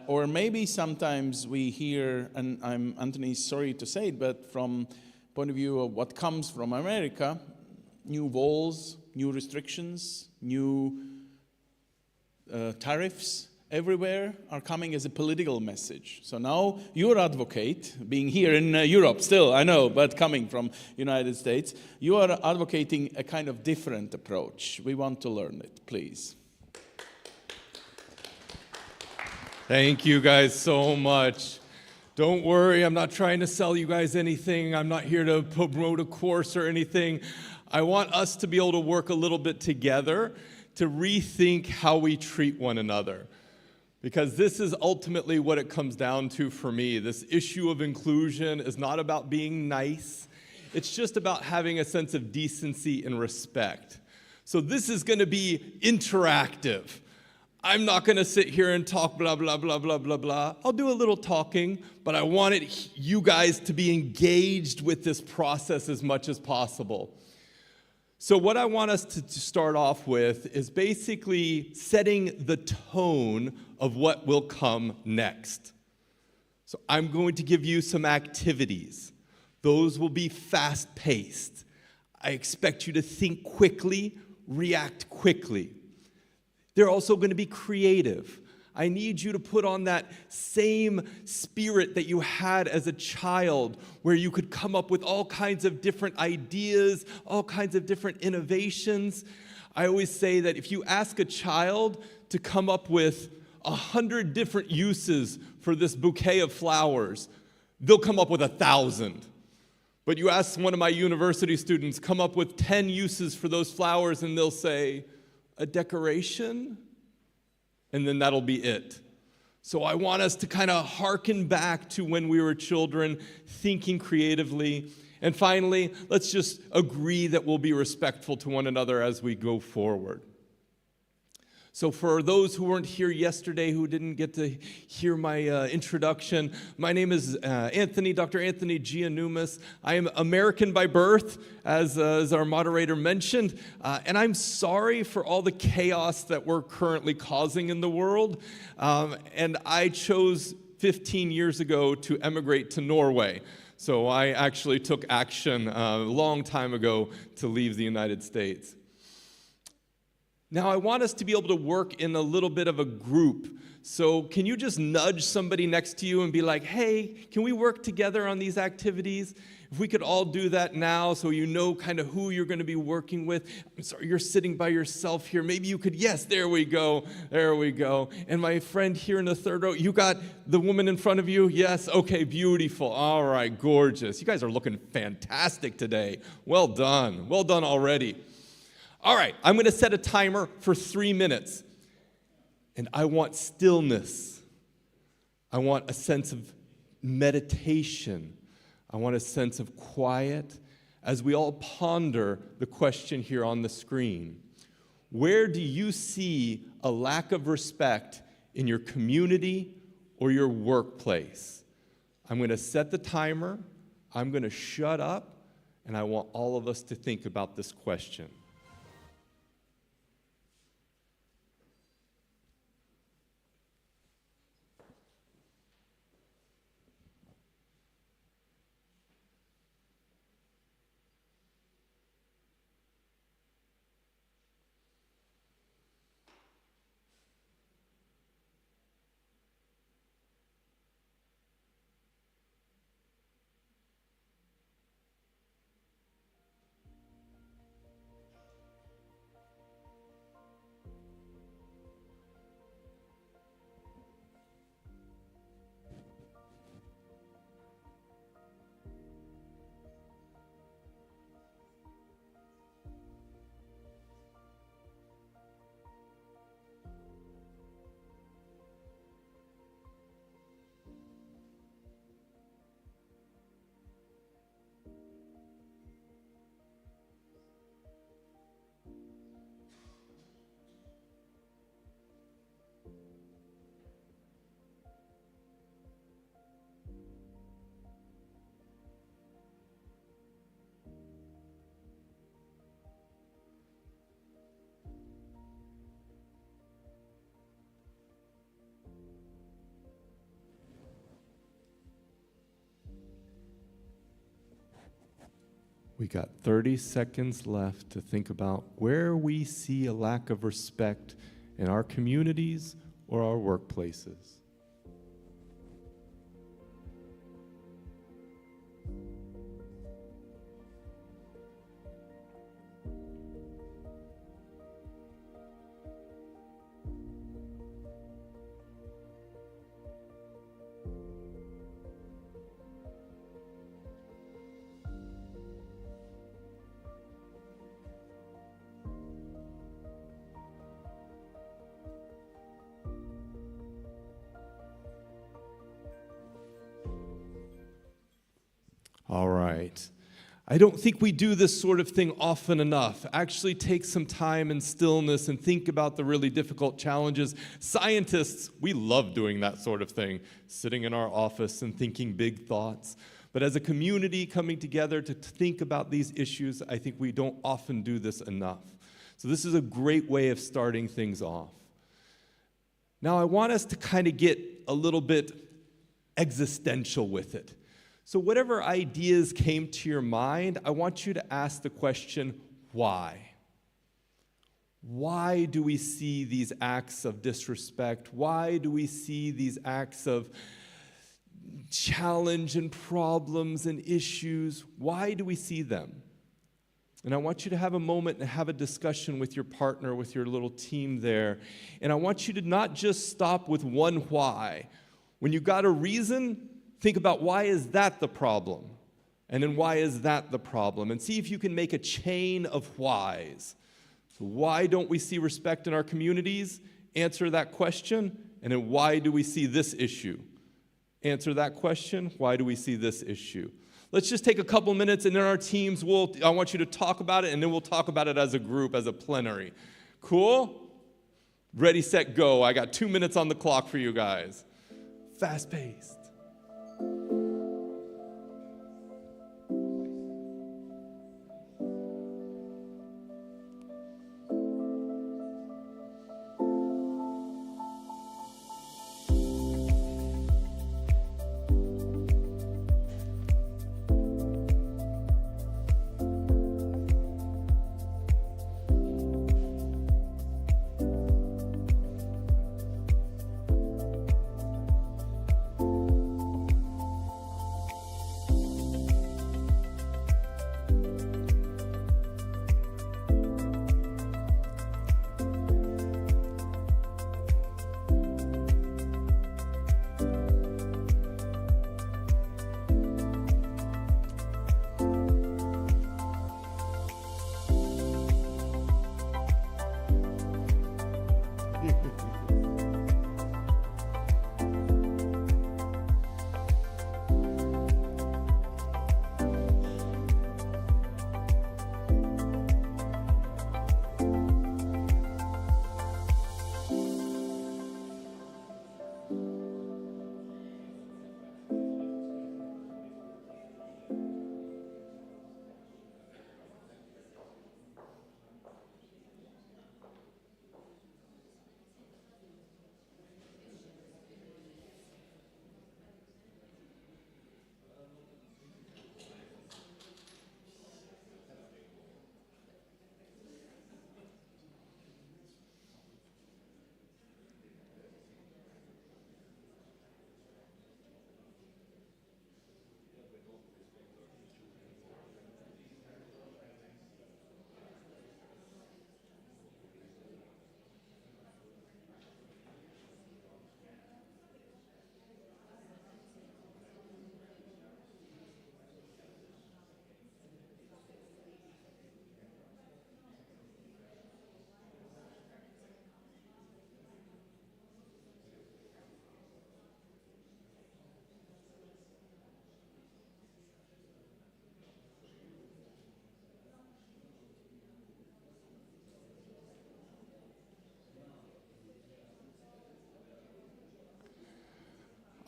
or maybe sometimes we hear, and Anthony, sorry to say it, but from point of view of what comes from America, new walls, new restrictions, new tariffs everywhere are coming as a political message. So now your advocate, being here in Europe still, I know, but coming from United States, you are advocating a kind of different approach. We want to learn it, please. Thank you guys so much. Don't worry, I'm not trying to sell you guys anything. I'm not here to promote a course or anything. I want us to be able to work a little bit together to rethink how we treat one another. Because this is ultimately what it comes down to for me. This issue of inclusion is not about being nice. It's just about having a sense of decency and respect. So this is going to be interactive. I'm not going to sit here and talk blah, blah, blah, blah, blah, blah. I'll do a little talking, but I wanted you guys to be engaged with this process as much as possible. So what I want us to start off with is basically setting the tone of what will come next. So I'm going to give you some activities. Those will be fast-paced. I expect you to think quickly, react quickly. They're also going to be creative. I need you to put on that same spirit that you had as a child, where you could come up with all kinds of different ideas, all kinds of different innovations. I always say that if you ask a child to come up with 100 different uses for this bouquet of flowers, they'll come up with 1,000. But you ask one of my university students, come up with 10 uses for those flowers, and they'll say, a decoration? And then that'll be it. So I want us to kind of hearken back to when we were children, thinking creatively. And finally, let's just agree that we'll be respectful to one another as we go forward. So for those who weren't here yesterday, who didn't get to hear my introduction, my name is Anthony, Dr. Anthony Giannoumis. I am American by birth, as our moderator mentioned, and I'm sorry for all the chaos that we're currently causing in the world. And I chose 15 years ago to emigrate to Norway. So I actually took action a long time ago to leave the United States. Now, I want us to be able to work in a little bit of a group. So can you just nudge somebody next to you and be like, hey, can we work together on these activities? If we could all do that now so you know kind of who you're going to be working with. I'm sorry, you're sitting by yourself here. Maybe you could, yes, there we go. There we go. And my friend here in the third row, you got the woman in front of you? Yes, okay, beautiful. All right, gorgeous. You guys are looking fantastic today. Well done. Well done already. All right, I'm going to set a timer for 3 minutes. And I want stillness. I want a sense of meditation. I want a sense of quiet as we all ponder the question here on the screen. Where do you see a lack of respect in your community or your workplace? I'm going to set the timer. I'm going to shut up. And I want all of us to think about this question. We got 30 seconds left to think about where we see a lack of respect in our communities or our workplaces. All right. I don't think we do this sort of thing often enough. Actually take some time and stillness and think about the really difficult challenges. Scientists, we love doing that sort of thing, sitting in our office and thinking big thoughts. But as a community coming together to think about these issues, I think we don't often do this enough. So this is a great way of starting things off. Now I want us to kind of get a little bit existential with it. So whatever ideas came to your mind, I want you to ask the question, why? Why do we see these acts of disrespect? Why do we see these acts of challenge and problems and issues? Why do we see them? And I want you to have a moment and have a discussion with your partner, with your little team there. And I want you to not just stop with one why. When you got a reason, think about why is that the problem? And then why is that the problem? And see if you can make a chain of whys. So why don't we see respect in our communities? Answer that question. And then why do we see this issue? Answer that question. Why do we see this issue? Let's just take a couple minutes, and then our teams I want you to talk about it, and then we'll talk about it as a group, as a plenary. Cool? Ready, set, go. I got 2 minutes on the clock for you guys. Fast-paced.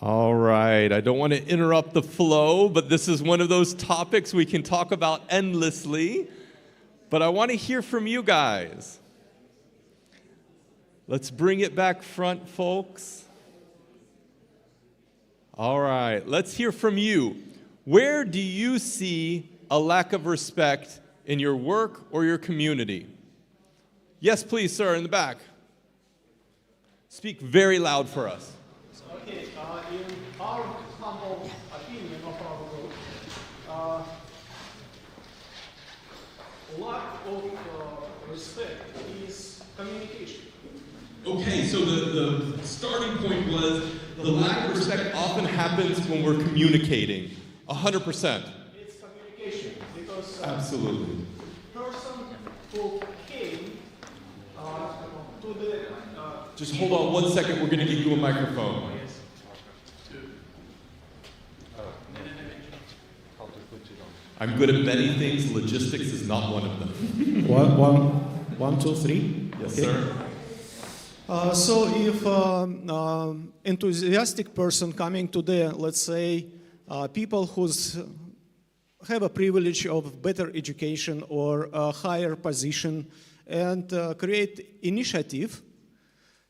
All right, I don't want to interrupt the flow, but this is one of those topics we can talk about endlessly. But I want to hear from you guys. Let's bring it back front, folks. All right, let's hear from you. Where do you see a lack of respect in your work or your community? Yes, please, sir, in the back. Speak very loud for us. Okay, in our humble opinion of our group, lack of respect is communication. Okay, so the starting point was the lack of respect often happens when we're communicating. 100%. It's communication because Absolutely. person who came to the Just hold on 1 second, we're going to give you a microphone. I'm good at many things, logistics is not one of them. One, two, three. Yes, sir. So if enthusiastic person coming to the, let's say, people who's have a privilege of better education or a higher position and create initiative,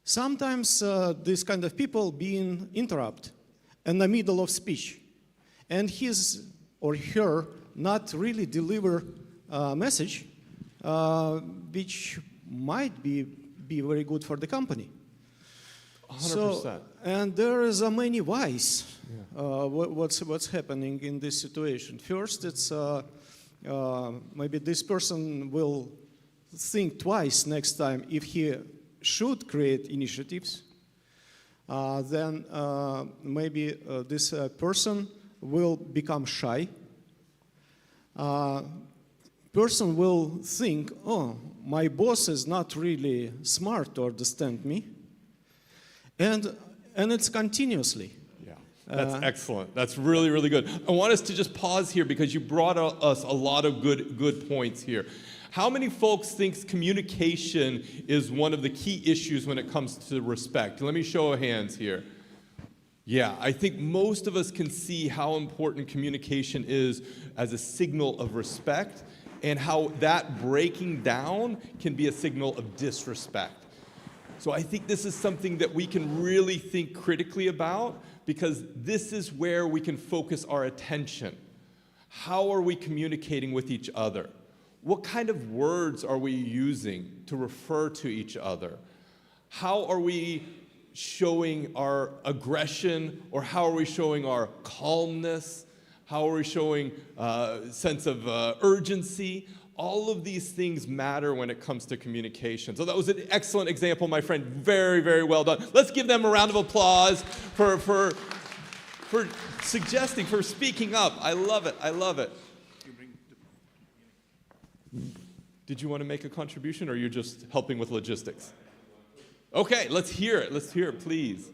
sometimes these kind of people being interrupted in the middle of speech, and his or her not really deliver a message which might be very good for the company. 100%. So, and there is many whys. What's happening in this situation? First, it's maybe this person will think twice next time if he should create initiatives. Then maybe this person will become shy. Person will think, oh, my boss is not really smart to understand me. And it's continuously. Yeah. That's excellent. That's really, really good. I want us to just pause here because you brought us a lot of good points here. How many folks think communication is one of the key issues when it comes to respect? Let me show of hands here. Yeah, I think most of us can see how important communication is as a signal of respect and how that breaking down can be a signal of disrespect. So I think this is something that we can really think critically about because this is where we can focus our attention. How are we communicating with each other? What kind of words are we using to refer to each other? How are we showing our aggression, or how are we showing our calmness? How are we showing a sense of urgency? All of these things matter when it comes to communication. So that was an excellent example, my friend. Very, very well done. Let's give them a round of applause for suggesting, for speaking up. I love it. I love it. Did you want to make a contribution, or you're just helping with logistics? Okay, let's hear it. Let's hear it, please.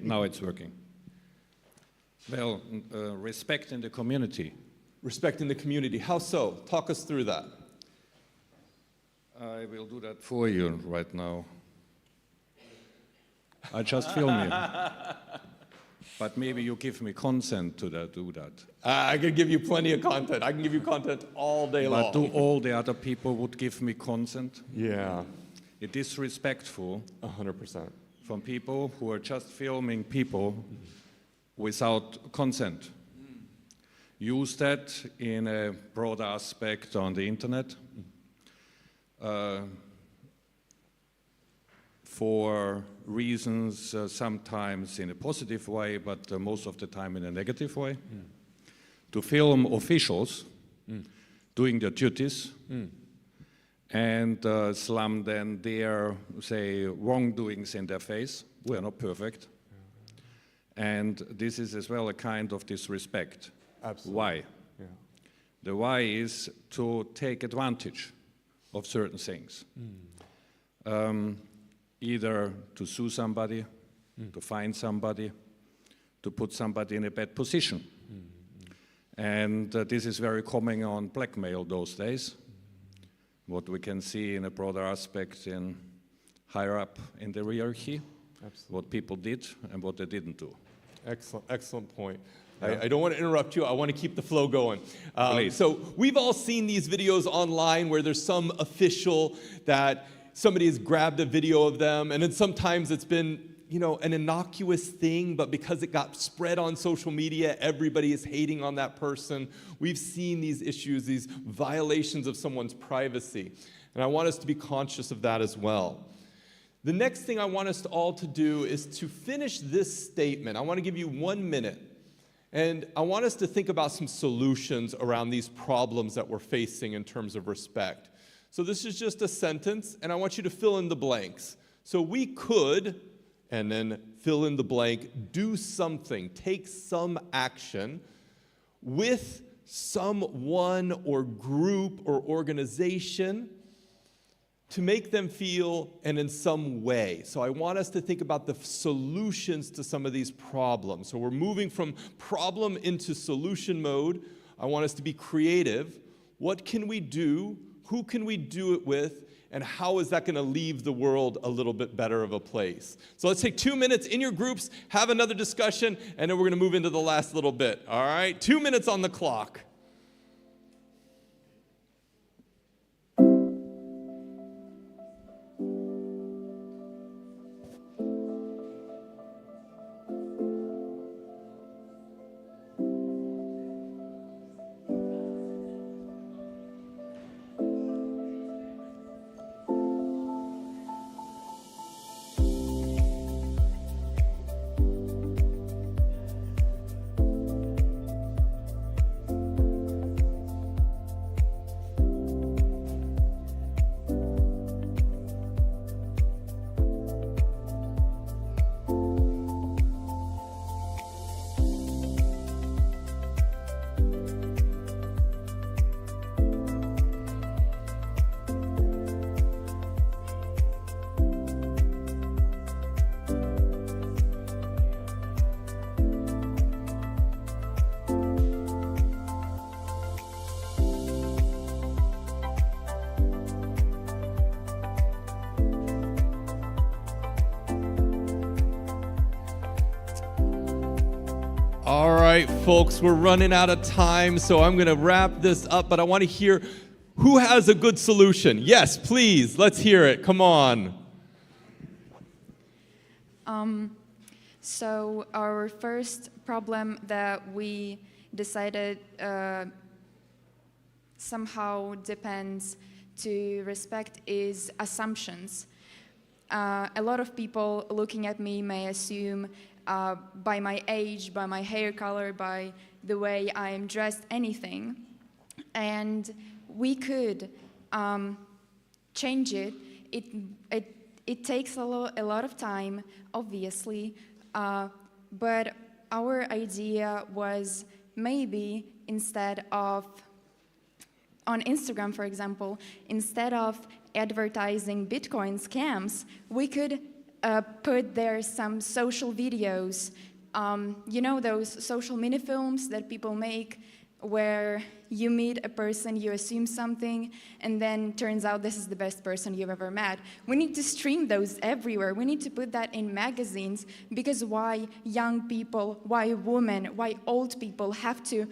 Now it's working. Well, respect in the community. Respect in the community. How so? Talk us through that. I will do that for you right now. I just film you. But maybe you give me consent to do that. I can give you plenty of content. I can give you content all day long. But do all the other people would give me consent? Yeah. It is disrespectful 100%. from people who are just filming people without consent. Use that in a broad aspect on the internet for reasons sometimes in a positive way, but most of the time in a negative way. To film officials doing their duties and slam then their, say, wrongdoings in their face. We are not perfect. And this is as well a kind of disrespect. Absolutely. Why? Yeah. The why is to take advantage of certain things. Either to sue somebody, to fine somebody, to put somebody in a bad position. And this is very common on blackmail those days. What we can see in a broader aspect in higher up in the hierarchy. Absolutely. What people did and what they didn't do. Excellent, excellent point. Yeah. I don't want to interrupt you. I want to keep the flow going. Please. So we've all seen these videos online where there's some official that somebody has grabbed a video of them, and then sometimes it's been, you know, an innocuous thing, but because it got spread on social media, everybody is hating on that person. We've seen these issues, these violations of someone's privacy, and I want us to be conscious of that as well. The next thing I want us all to do is to finish this statement. I want to give you 1 minute, and I want us to think about some solutions around these problems that we're facing in terms of respect. So this is just a sentence, and I want you to fill in the blanks. So we could, and then fill in the blank, do something, take some action with someone or group or organization to make them feel and in some way. So I want us to think about the solutions to some of these problems. So we're moving from problem into solution mode. I want us to be creative. What can we do? Who can we do it with? And how is that going to leave the world a little bit better of a place? So let's take 2 minutes in your groups, have another discussion, and then we're going to move into the last little bit. All right? 2 minutes on the clock. right, folks, we're running out of time, so I'm going to wrap this up, but I want to hear who has a good solution. Yes, please, let's hear it. Come on. So our first problem that we decided somehow depends to respect is assumptions. A lot of people looking at me may assume by my age, by my hair color, by the way I am dressed, anything. And we could change it. It takes a lot of time, obviously, but our idea was maybe instead of, on Instagram, for example, instead of advertising Bitcoin scams, we could put there some social videos. You know those social mini-films that people make where you meet a person, you assume something, and then turns out this is the best person you've ever met. We need to stream those everywhere. We need to put that in magazines, because why young people, why women, why old people have to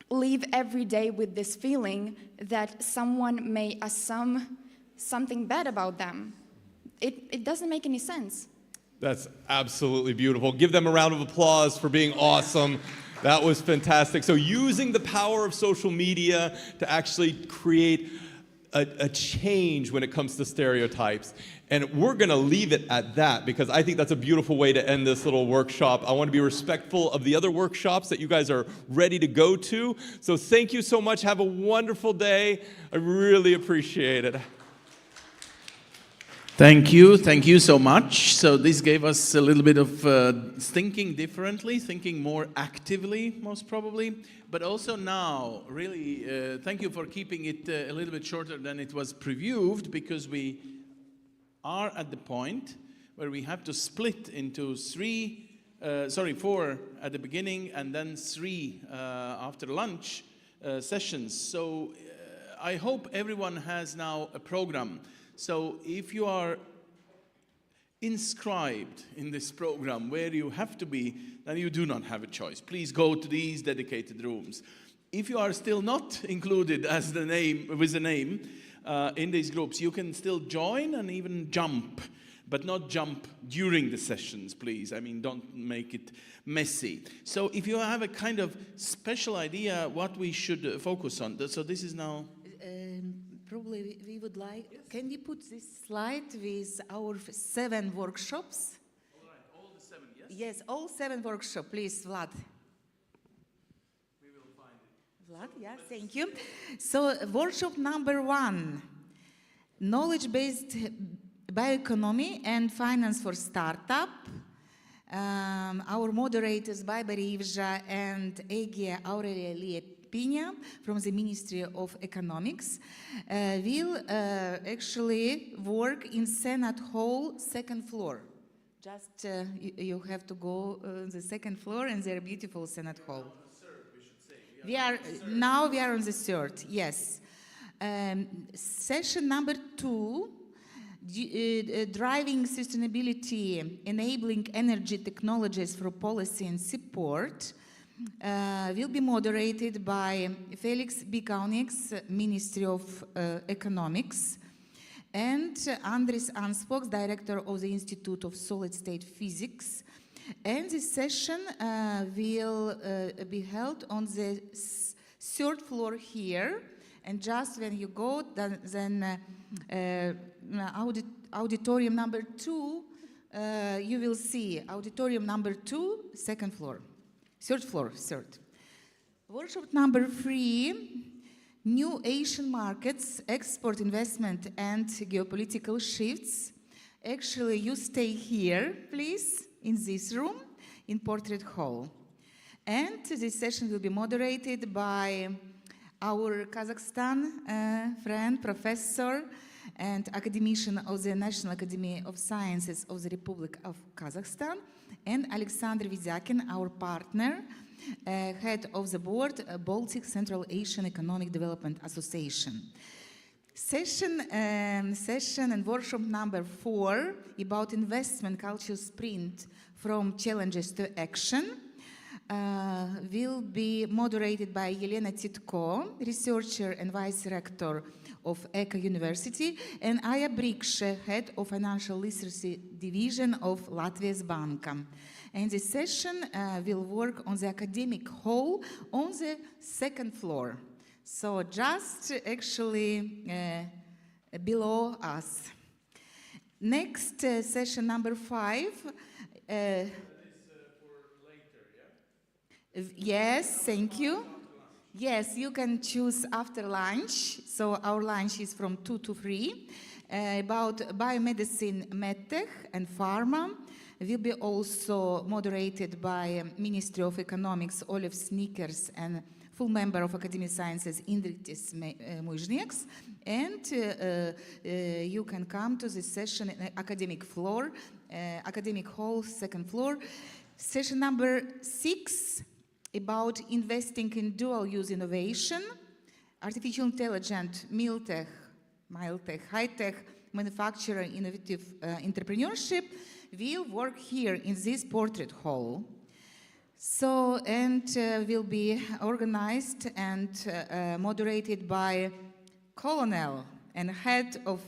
live every day with this feeling that someone may assume something bad about them? It doesn't make any sense. That's absolutely beautiful. Give them a round of applause for being awesome. That was fantastic. So using the power of social media to actually create a change when it comes to stereotypes. And we're going to leave it at that, because I think that's a beautiful way to end this little workshop. I want to be respectful of the other workshops that you guys are ready to go to. So thank you so much. Have a wonderful day. I really appreciate it. Thank you so much. So this gave us a little bit of thinking differently, thinking more actively, most probably. But also now, really, thank you for keeping it a little bit shorter than it was previewed, because we are at the point where we have to split into four at the beginning and then 3 after lunch sessions. So I hope everyone has now a program. So if you are inscribed in this program where you have to be, then you do not have a choice. Please go to these dedicated rooms. If you are still not included as with the name in these groups, you can still join and even jump, but not jump during the sessions, please. I mean, don't make it messy. So if you have a kind of special idea what we should focus on, so this is now... Probably we would like, can we put this slide with our 7 workshops? All right, all the 7, yes? Yes, all 7 workshops, please, Vlad. We will find it. Vlad, yeah, thank you. So workshop number 1, knowledge-based bioeconomy and finance for startup. Our moderators, Barbara Ivja and Egia Aurelia Liepina from the Ministry of Economics will actually work in Senate Hall, 2nd floor. Just you have to go the 2nd floor, and their beautiful Senate Hall. We are on the 3rd, yes. Session number 2, driving sustainability, enabling energy technologies for policy and support, will be moderated by Felix Bikauniks, Ministry of Economics, and Andris Anspok's, Director of the Institute of Solid State Physics. And this session will be held on the 3rd floor here. And just when you go, then auditorium number 2, you will see auditorium number 2, 2nd floor, 3rd floor, 3rd. Workshop number 3, new Asian markets, export investment and geopolitical shifts. Actually, you stay here, please, in this room, in Portrait Hall. And this session will be moderated by our Kazakhstan friend, professor, and academician of the National Academy of Sciences of the Republic of Kazakhstan, and Alexander Vidyakin, our partner, head of the board, Baltic Central Asian Economic Development Association. Session and workshop number 4 about investment culture sprint from challenges to action will be moderated by Elena Titko, researcher and vice rector of ECA University, and Aya Brikše, head of financial literacy division of Latvia's Banka. And this session will work on the academic hall on the second floor. So just actually below us. Next, session number 5. Yes, thank you. Yes, you can choose after lunch. So our lunch is from 2 to 3. About biomedicine, medtech, and pharma will be also moderated by Ministry of Economics Olaf Snickers and full member of Academy of Sciences Indritis Mužnieks. And you can come to this session in academic floor, academic hall, second floor. Session number 6, about investing in dual-use innovation, artificial intelligence, MILTech, high-tech, manufacturing, innovative entrepreneurship, will work here in this portrait hall. So, and will be organized and moderated by Colonel and head of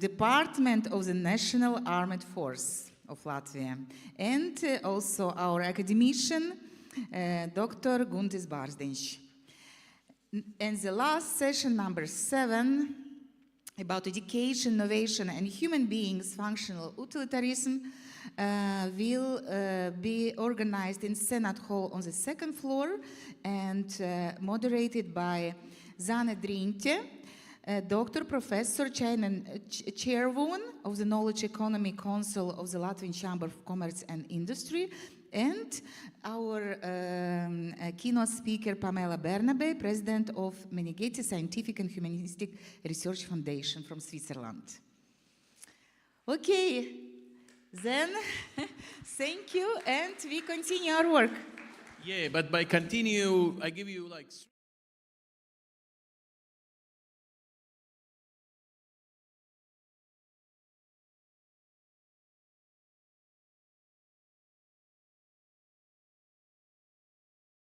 Department of the National Armed Force of Latvia, and also our academician, Dr. Guntis Bārsdiņš. And the last session, number 7, about education, innovation, and human beings' functional utilitarianism, will be organized in Senate Hall on the second floor and moderated by Zane Drinte, Doctor, Professor, Chairwoman of the Knowledge Economy Council of the Latvian Chamber of Commerce and Industry, and our keynote speaker, Pamela Bernabe, President of Meneghetti Scientific and Humanistic Research Foundation from Switzerland. Okay, then thank you, and we continue our work. Yeah, but by continue, I give you like